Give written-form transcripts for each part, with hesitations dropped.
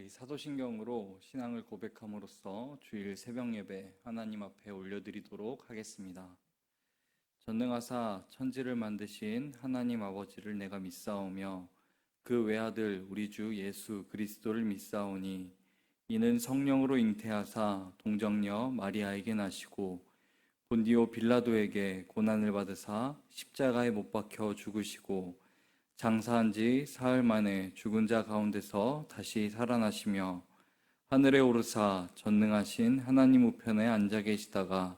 사도신경으로 신앙을 고백함으로써 주일 새벽 예배 하나님 앞에 올려드리도록 하겠습니다. 전능하사 천지를 만드신 하나님 아버지를 내가 믿사오며 그 외아들 우리 주 예수 그리스도를 믿사오니 이는 성령으로 잉태하사 동정녀 마리아에게 나시고 본디오 빌라도에게 고난을 받으사 십자가에 못 박혀 죽으시고 장사한 지 사흘 만에 죽은 자 가운데서 다시 살아나시며 하늘에 오르사 전능하신 하나님 우편에 앉아 계시다가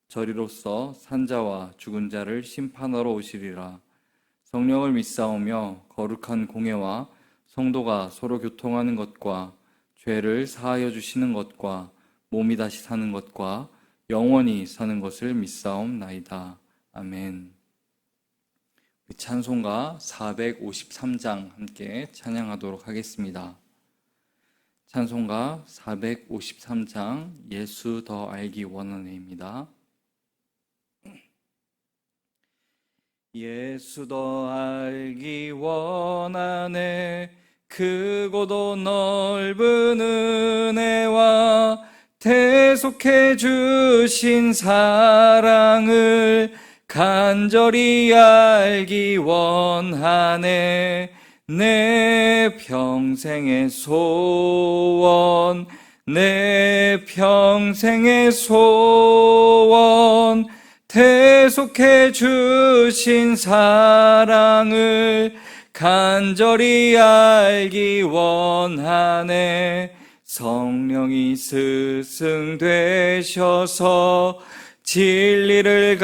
저리로서 산자와 죽은 자를 심판하러 오시리라. 성령을 믿사오며 거룩한 공회와 성도가 서로 교통하는 것과 죄를 사하여 주시는 것과 몸이 다시 사는 것과 영원히 사는 것을 믿사옵나이다. 아멘. 찬송가 453장 함께 찬양하도록 하겠습니다. 찬송가 453장 예수 더 알기 원하네입니다. 예수 더 알기 원하네 크고도 넓은 은혜와 대속해 주신 사랑을 간절히 알기 원하네 내 평생의 소원 내 평생의 소원 대속해 주신 사랑을 간절히 알기 원하네 성령이 스승되셔서 진리를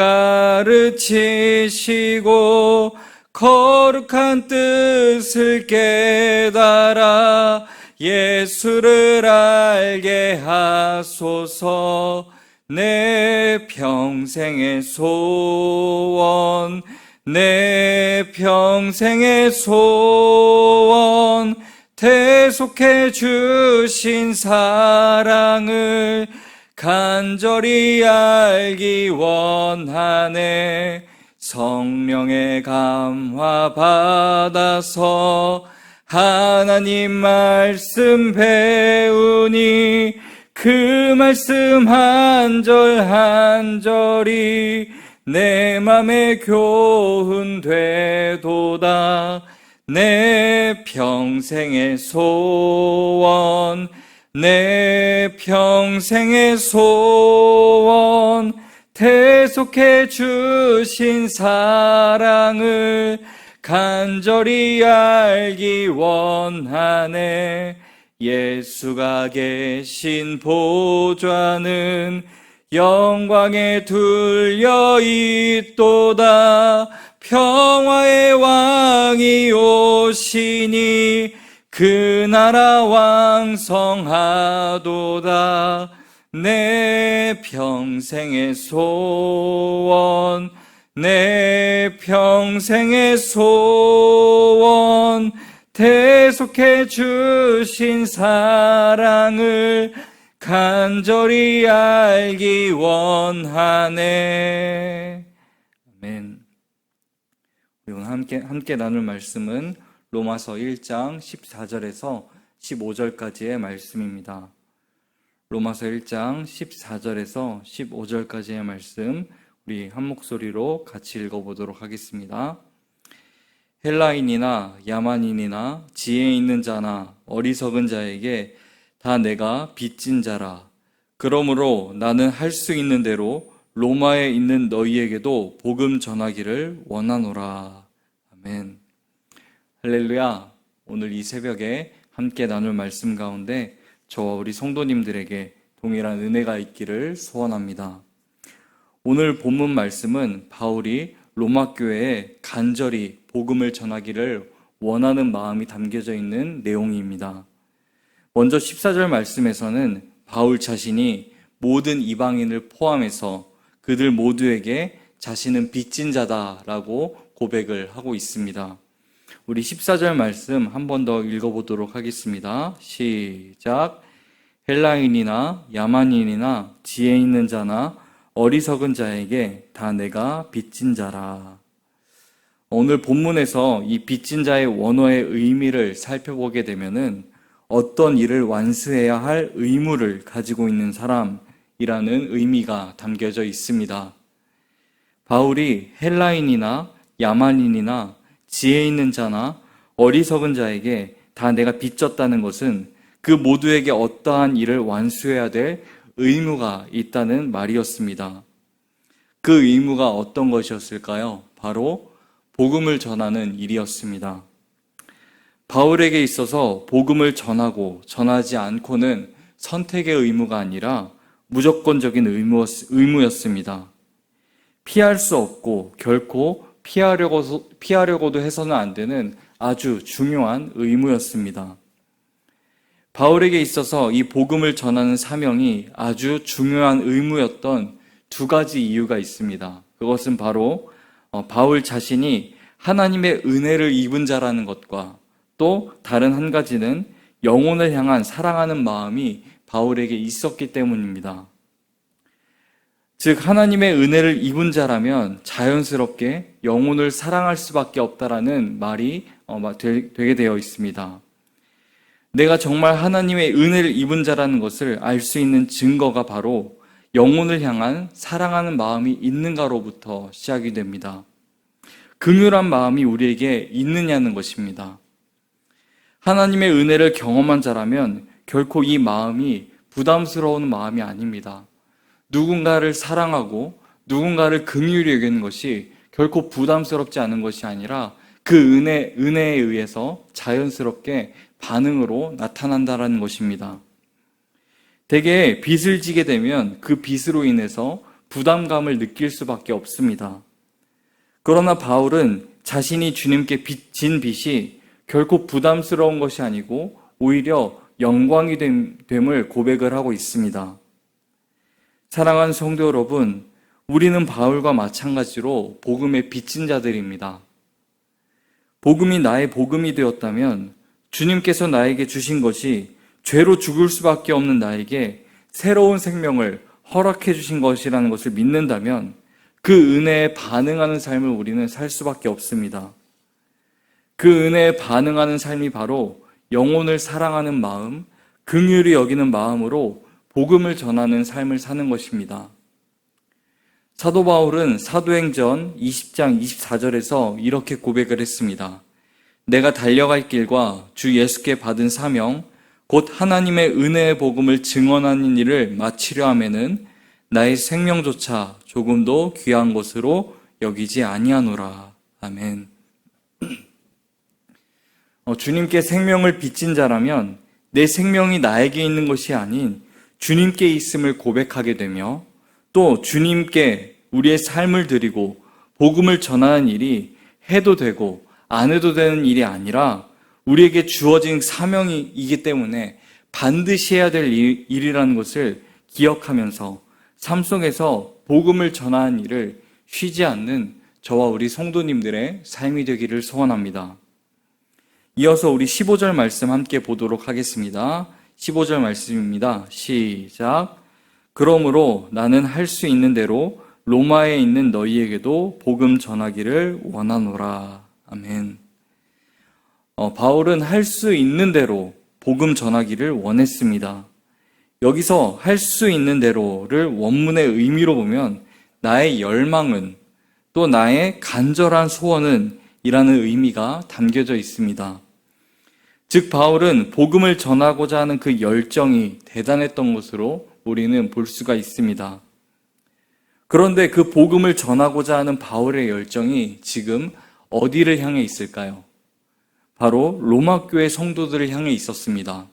가르치시고 거룩한 뜻을 깨달아 예수를 알게 하소서 내 평생의 소원 내 평생의 소원 대속해 주신 사랑을 간절히 알기 원하네 성령의 감화 받아서 하나님 말씀 배우니 그 말씀 한 절 한 절이 내 맘에 교훈되도다 내 평생의 소원 내 평생의 소원 대속해 주신 사랑을 간절히 알기 원하네 예수가 계신 보좌는 영광에 둘려 있도다 평화의 왕이 오시니 그 나라 왕성하도다 내 평생의 소원 내 평생의 소원 대속해 주신 사랑을 간절히 알기 원하네. 아멘. 우리 오늘 함께 나눌 말씀은 로마서 1장 14절에서 15절까지의 말씀입니다. 로마서 1장 14절에서 15절까지의 말씀 우리 한 목소리로 같이 읽어보도록 하겠습니다. 헬라인이나 야만인이나 지혜 있는 자나 어리석은 자에게 다 내가 빚진 자라. 그러므로 나는 할 수 있는 대로 로마에 있는 너희에게도 복음 전하기를 원하노라. 아멘. 할렐루야. 오늘 이 새벽에 함께 나눌 말씀 가운데 저와 우리 성도님들에게 동일한 은혜가 있기를 소원합니다. 오늘 본문 말씀은 바울이 로마 교회에 간절히 복음을 전하기를 원하는 마음이 담겨져 있는 내용입니다. 먼저 14절 말씀에서는 바울 자신이 모든 이방인을 포함해서 그들 모두에게 자신은 빚진 자다라고 고백을 하고 있습니다. 우리 14절 말씀 한 번 더 읽어보도록 하겠습니다. 시작. 헬라인이나 야만인이나 지혜 있는 자나 어리석은 자에게 다 내가 빚진 자라. 오늘 본문에서 이 빚진 자의 원어의 의미를 살펴보게 되면은 어떤 일을 완수해야 할 의무를 가지고 있는 사람이라는 의미가 담겨져 있습니다. 바울이 헬라인이나 야만인이나 지혜 있는 자나 어리석은 자에게 다 내가 빚졌다는 것은 그 모두에게 어떠한 일을 완수해야 될 의무가 있다는 말이었습니다. 그 의무가 어떤 것이었을까요? 바로 복음을 전하는 일이었습니다. 바울에게 있어서 복음을 전하고 전하지 않고는 선택의 의무가 아니라 무조건적인 의무였습니다. 피할 수 없고 결코 피하려고도 해서는 안 되는 아주 중요한 의무였습니다. 바울에게 있어서 이 복음을 전하는 사명이 아주 중요한 의무였던 두 가지 이유가 있습니다. 그것은 바로 바울 자신이 하나님의 은혜를 입은 자라는 것과 또 다른 한 가지는 영혼을 향한 사랑하는 마음이 바울에게 있었기 때문입니다. 즉 하나님의 은혜를 입은 자라면 자연스럽게 영혼을 사랑할 수밖에 없다라는 말이 되게 되어 있습니다. 내가 정말 하나님의 은혜를 입은 자라는 것을 알 수 있는 증거가 바로 영혼을 향한 사랑하는 마음이 있는가로부터 시작이 됩니다. 긍휼한 마음이 우리에게 있느냐는 것입니다. 하나님의 은혜를 경험한 자라면 결코 이 마음이 부담스러운 마음이 아닙니다. 누군가를 사랑하고 누군가를 긍휼히 여기는 것이 결코 부담스럽지 않은 것이 아니라 그 은혜에 의해서 자연스럽게 반응으로 나타난다는 것입니다. 대개 빚을 지게 되면 그 빚으로 인해서 부담감을 느낄 수밖에 없습니다. 그러나 바울은 자신이 주님께 진 빚이 결코 부담스러운 것이 아니고 오히려 영광이 됨을 고백을 하고 있습니다. 사랑하는 성도 여러분, 우리는 바울과 마찬가지로 복음에 빚진 자들입니다. 복음이 나의 복음이 되었다면 주님께서 나에게 주신 것이 죄로 죽을 수밖에 없는 나에게 새로운 생명을 허락해 주신 것이라는 것을 믿는다면 그 은혜에 반응하는 삶을 우리는 살 수밖에 없습니다. 그 은혜에 반응하는 삶이 바로 영혼을 사랑하는 마음, 긍휼히 여기는 마음으로 복음을 전하는 삶을 사는 것입니다. 사도 바울은 사도행전 20장 24절에서 이렇게 고백을 했습니다. 내가 달려갈 길과 주 예수께 받은 사명, 곧 하나님의 은혜의 복음을 증언하는 일을 마치려 하면은 나의 생명조차 조금도 귀한 것으로 여기지 아니하노라. 아멘. 주님께 생명을 빚진 자라면 내 생명이 나에게 있는 것이 아닌 주님께 있음을 고백하게 되며 또 주님께 우리의 삶을 드리고 복음을 전하는 일이 해도 되고 안 해도 되는 일이 아니라 우리에게 주어진 사명이기 때문에 반드시 해야 될 일이라는 것을 기억하면서 삶 속에서 복음을 전하는 일을 쉬지 않는 저와 우리 성도님들의 삶이 되기를 소원합니다. 이어서 우리 15절 말씀 함께 보도록 하겠습니다. 15절 말씀입니다. 시작. 그러므로 나는 할 수 있는 대로 로마에 있는 너희에게도 복음 전하기를 원하노라. 아멘. 바울은 할 수 있는 대로 복음 전하기를 원했습니다. 여기서 할 수 있는 대로를 원문의 의미로 보면 나의 열망은 또 나의 간절한 소원은 이라는 의미가 담겨져 있습니다. 즉 바울은 복음을 전하고자 하는 그 열정이 대단했던 것으로 우리는 볼 수가 있습니다. 그런데 그 복음을 전하고자 하는 바울의 열정이 지금 어디를 향해 있을까요? 바로 로마 교회 성도들을 향해 있었습니다.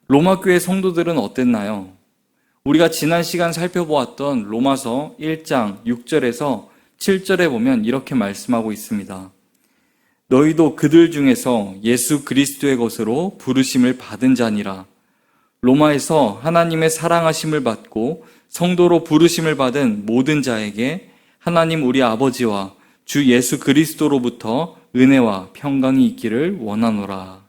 로마 교회 성도들은 어땠나요? 우리가 지난 시간 살펴보았던 로마서 1장 6절에서 7절에 보면 이렇게 말씀하고 있습니다. 너희도 그들 중에서 예수 그리스도의 것으로 부르심을 받은 자니라. 로마에서 하나님의 사랑하심을 받고 성도로 부르심을 받은 모든 자에게 하나님 우리 아버지와 주 예수 그리스도로부터 은혜와 평강이 있기를 원하노라.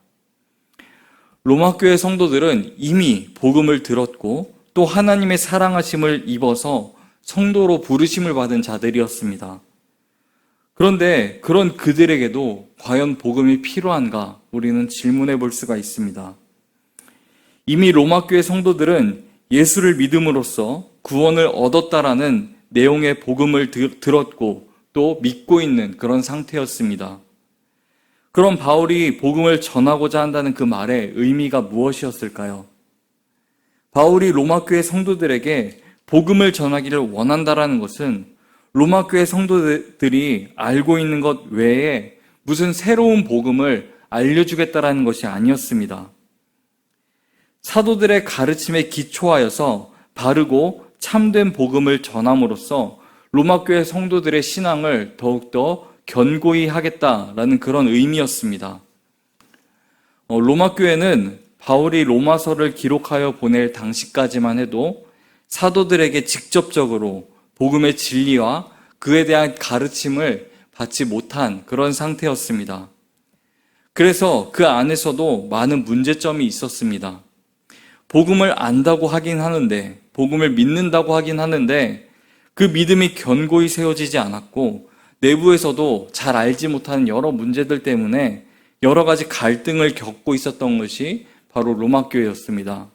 로마 교회 성도들은 이미 복음을 들었고 또 하나님의 사랑하심을 입어서 성도로 부르심을 받은 자들이었습니다. 그런데 그런 그들에게도 과연 복음이 필요한가 우리는 질문해 볼 수가 있습니다. 이미 로마 교회 성도들은 예수를 믿음으로써 구원을 얻었다라는 내용의 복음을 들었고 또 믿고 있는 그런 상태였습니다. 그럼 바울이 복음을 전하고자 한다는 그 말의 의미가 무엇이었을까요? 바울이 로마 교회 성도들에게 복음을 전하기를 원한다라는 것은 로마 교회 성도들이 알고 있는 것 외에 무슨 새로운 복음을 알려주겠다라는 것이 아니었습니다. 사도들의 가르침에 기초하여서 바르고 참된 복음을 전함으로써 로마 교회 성도들의 신앙을 더욱더 견고히 하겠다라는 그런 의미였습니다. 로마 교회는 바울이 로마서를 기록하여 보낼 당시까지만 해도 사도들에게 직접적으로 복음의 진리와 그에 대한 가르침을 받지 못한 그런 상태였습니다. 그래서 그 안에서도 많은 문제점이 있었습니다. 복음을 안다고 하긴 하는데, 복음을 믿는다고 하긴 하는데 그 믿음이 견고히 세워지지 않았고 내부에서도 잘 알지 못하는 여러 문제들 때문에 여러 가지 갈등을 겪고 있었던 것이 바로 로마 교회였습니다.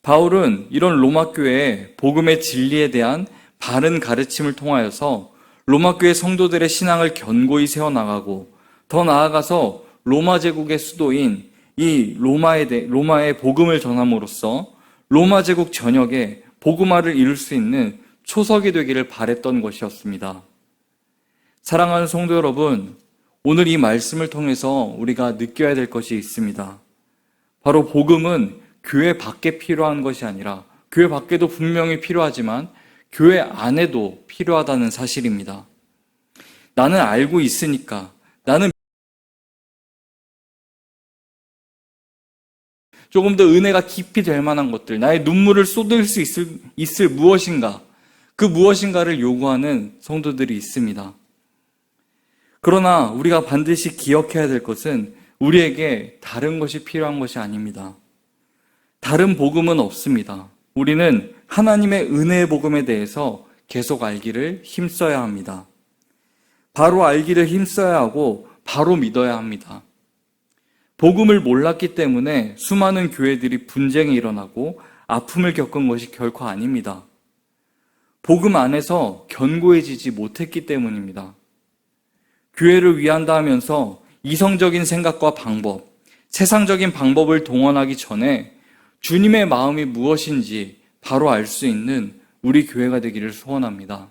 바울은 이런 로마 교회의 복음의 진리에 대한 바른 가르침을 통하여서 로마 교회 성도들의 신앙을 견고히 세워나가고 더 나아가서 로마 제국의 수도인 이 로마의 복음을 전함으로써 로마 제국 전역에 복음화를 이룰 수 있는 초석이 되기를 바랬던 것이었습니다. 사랑하는 성도 여러분, 오늘 이 말씀을 통해서 우리가 느껴야 될 것이 있습니다. 바로 복음은 교회 밖에 필요한 것이 아니라 교회 밖에도 분명히 필요하지만 교회 안에도 필요하다는 사실입니다. 나는 알고 있으니까, 나는 조금 더 은혜가 깊이 될 만한 것들, 나의 눈물을 쏟을 수 있을 무엇인가, 그 무엇인가를 요구하는 성도들이 있습니다. 그러나 우리가 반드시 기억해야 될 것은 우리에게 다른 것이 필요한 것이 아닙니다. 다른 복음은 없습니다. 우리는 하나님의 은혜의 복음에 대해서 계속 알기를 힘써야 합니다. 바로 알기를 힘써야 하고 바로 믿어야 합니다. 복음을 몰랐기 때문에 수많은 교회들이 분쟁이 일어나고 아픔을 겪은 것이 결코 아닙니다. 복음 안에서 견고해지지 못했기 때문입니다. 교회를 위한다 하면서 이성적인 생각과 방법, 세상적인 방법을 동원하기 전에 주님의 마음이 무엇인지 바로 알 수 있는 우리 교회가 되기를 소원합니다.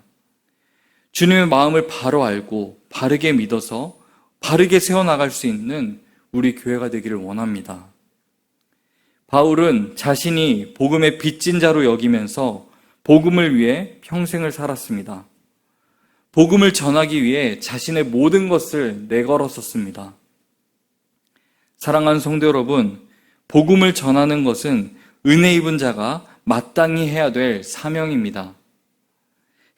주님의 마음을 바로 알고 바르게 믿어서 바르게 세워나갈 수 있는 우리 교회가 되기를 원합니다. 바울은 자신이 복음의 빚진 자로 여기면서 복음을 위해 평생을 살았습니다. 복음을 전하기 위해 자신의 모든 것을 내걸었었습니다. 사랑하는 성도 여러분, 복음을 전하는 것은 은혜 입은 자가 마땅히 해야 될 사명입니다.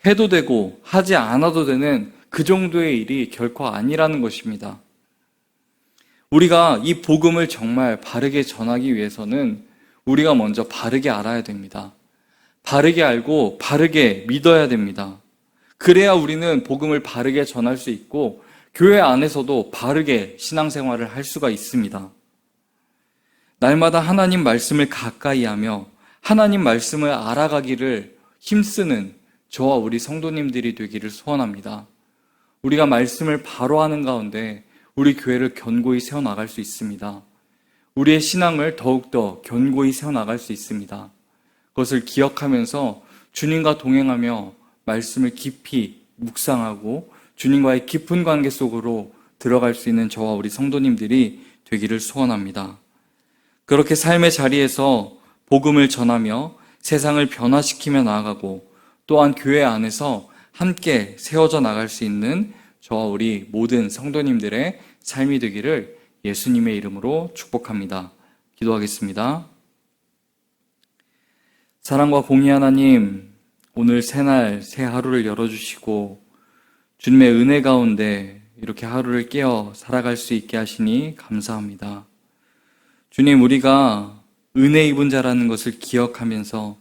해도 되고 하지 않아도 되는 그 정도의 일이 결코 아니라는 것입니다. 우리가 이 복음을 정말 바르게 전하기 위해서는 우리가 먼저 바르게 알아야 됩니다. 바르게 알고 바르게 믿어야 됩니다. 그래야 우리는 복음을 바르게 전할 수 있고 교회 안에서도 바르게 신앙생활을 할 수가 있습니다. 날마다 하나님 말씀을 가까이 하며 하나님 말씀을 알아가기를 힘쓰는 저와 우리 성도님들이 되기를 소원합니다. 우리가 말씀을 바로 하는 가운데 우리 교회를 견고히 세워나갈 수 있습니다. 우리의 신앙을 더욱더 견고히 세워나갈 수 있습니다. 그것을 기억하면서 주님과 동행하며 말씀을 깊이 묵상하고 주님과의 깊은 관계 속으로 들어갈 수 있는 저와 우리 성도님들이 되기를 소원합니다. 그렇게 삶의 자리에서 복음을 전하며 세상을 변화시키며 나아가고 또한 교회 안에서 함께 세워져 나갈 수 있는 저와 우리 모든 성도님들의 삶이 되기를 예수님의 이름으로 축복합니다. 기도하겠습니다. 사랑과 공의 하나님, 오늘 새날 새 하루를 열어주시고 주님의 은혜 가운데 이렇게 하루를 깨어 살아갈 수 있게 하시니 감사합니다. 주님, 우리가 은혜 입은 자라는 것을 기억하면서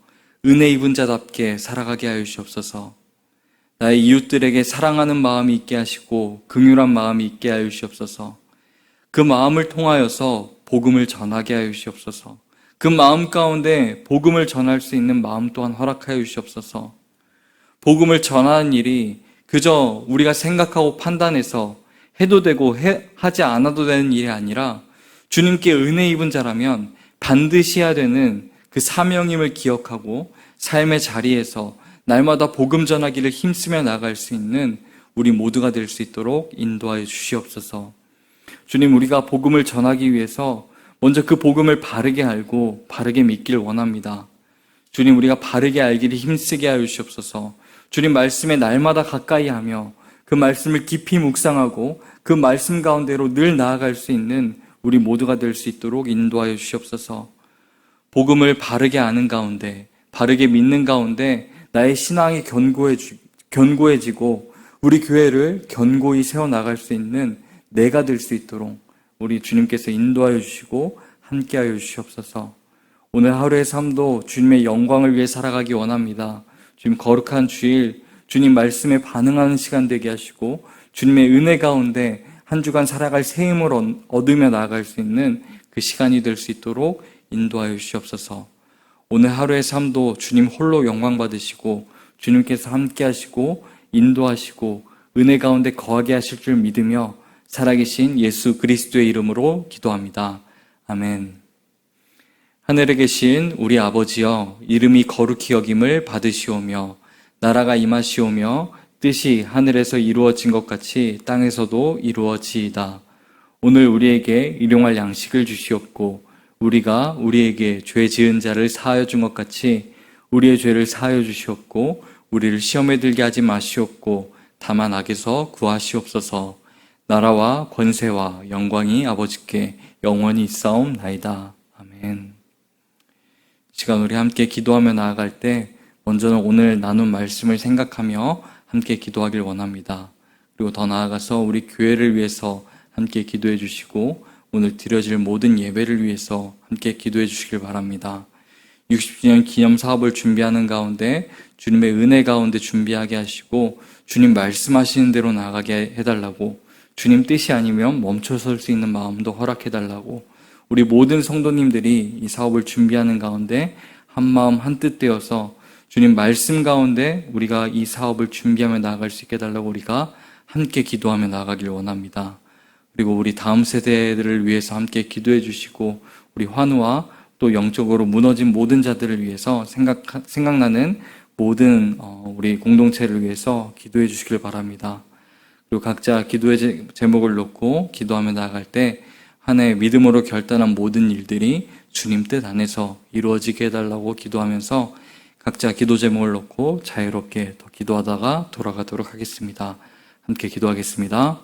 은혜 입은 자답게 살아가게 하여 주시옵소서. 나의 이웃들에게 사랑하는 마음이 있게 하시고 긍휼한 마음이 있게 하여 주시옵소서. 그 마음을 통하여서 복음을 전하게 하여 주시옵소서. 그 마음 가운데 복음을 전할 수 있는 마음 또한 허락하여 주시옵소서. 복음을 전하는 일이 그저 우리가 생각하고 판단해서 해도 되고 하지 않아도 되는 일이 아니라 주님께 은혜 입은 자라면 반드시 해야 되는 그 사명임을 기억하고 삶의 자리에서 날마다 복음 전하기를 힘쓰며 나갈 수 있는 우리 모두가 될 수 있도록 인도하여 주시옵소서. 주님, 우리가 복음을 전하기 위해서 먼저 그 복음을 바르게 알고 바르게 믿기를 원합니다. 주님, 우리가 바르게 알기를 힘쓰게 하여 주시옵소서. 주님 말씀에 날마다 가까이 하며 그 말씀을 깊이 묵상하고 그 말씀 가운데로 늘 나아갈 수 있는 우리 모두가 될 수 있도록 인도하여 주시옵소서. 복음을 바르게 아는 가운데, 바르게 믿는 가운데 나의 신앙이 견고해지고 우리 교회를 견고히 세워나갈 수 있는 내가 될 수 있도록 우리 주님께서 인도하여 주시고 함께하여 주시옵소서. 오늘 하루의 삶도 주님의 영광을 위해 살아가기 원합니다. 주님, 거룩한 주일 주님 말씀에 반응하는 시간 되게 하시고 주님의 은혜 가운데 한 주간 살아갈 새 힘을 얻으며 나아갈 수 있는 그 시간이 될 수 있도록 인도하여 주시옵소서. 오늘 하루의 삶도 주님 홀로 영광 받으시고 주님께서 함께 하시고 인도하시고 은혜 가운데 거하게 하실 줄 믿으며 살아계신 예수 그리스도의 이름으로 기도합니다. 아멘. 하늘에 계신 우리 아버지여, 이름이 거룩히 여김을 받으시오며 나라가 임하시오며 뜻이 하늘에서 이루어진 것 같이 땅에서도 이루어지이다. 오늘 우리에게 일용할 양식을 주시옵고 우리가 우리에게 죄 지은 자를 사하여 준 것 같이 우리의 죄를 사하여 주시옵고 우리를 시험에 들게 하지 마시옵고 다만 악에서 구하시옵소서. 나라와 권세와 영광이 아버지께 영원히 있사옵나이다. 아멘. 시간 우리 함께 기도하며 나아갈 때 먼저는 오늘 나눈 말씀을 생각하며 함께 기도하길 원합니다. 그리고 더 나아가서 우리 교회를 위해서 함께 기도해 주시고 오늘 드려질 모든 예배를 위해서 함께 기도해 주시길 바랍니다. 60주년 기념 사업을 준비하는 가운데 주님의 은혜 가운데 준비하게 하시고 주님 말씀하시는 대로 나아가게 해달라고, 주님 뜻이 아니면 멈춰설 수 있는 마음도 허락해달라고, 우리 모든 성도님들이 이 사업을 준비하는 가운데 한 마음 한 뜻 되어서 주님 말씀 가운데 우리가 이 사업을 준비하며 나아갈 수 있게 해달라고 우리가 함께 기도하며 나아가길 원합니다. 그리고 우리 다음 세대들을 위해서 함께 기도해 주시고 우리 환우와 또 영적으로 무너진 모든 자들을 위해서 생각나는 모든 우리 공동체를 위해서 기도해 주시길 바랍니다. 그리고 각자 기도의 제목을 놓고 기도하며 나아갈 때 한 해 믿음으로 결단한 모든 일들이 주님 뜻 안에서 이루어지게 해달라고 기도하면서 각자 기도 제목을 놓고 자유롭게 더 기도하다가 돌아가도록 하겠습니다. 함께 기도하겠습니다.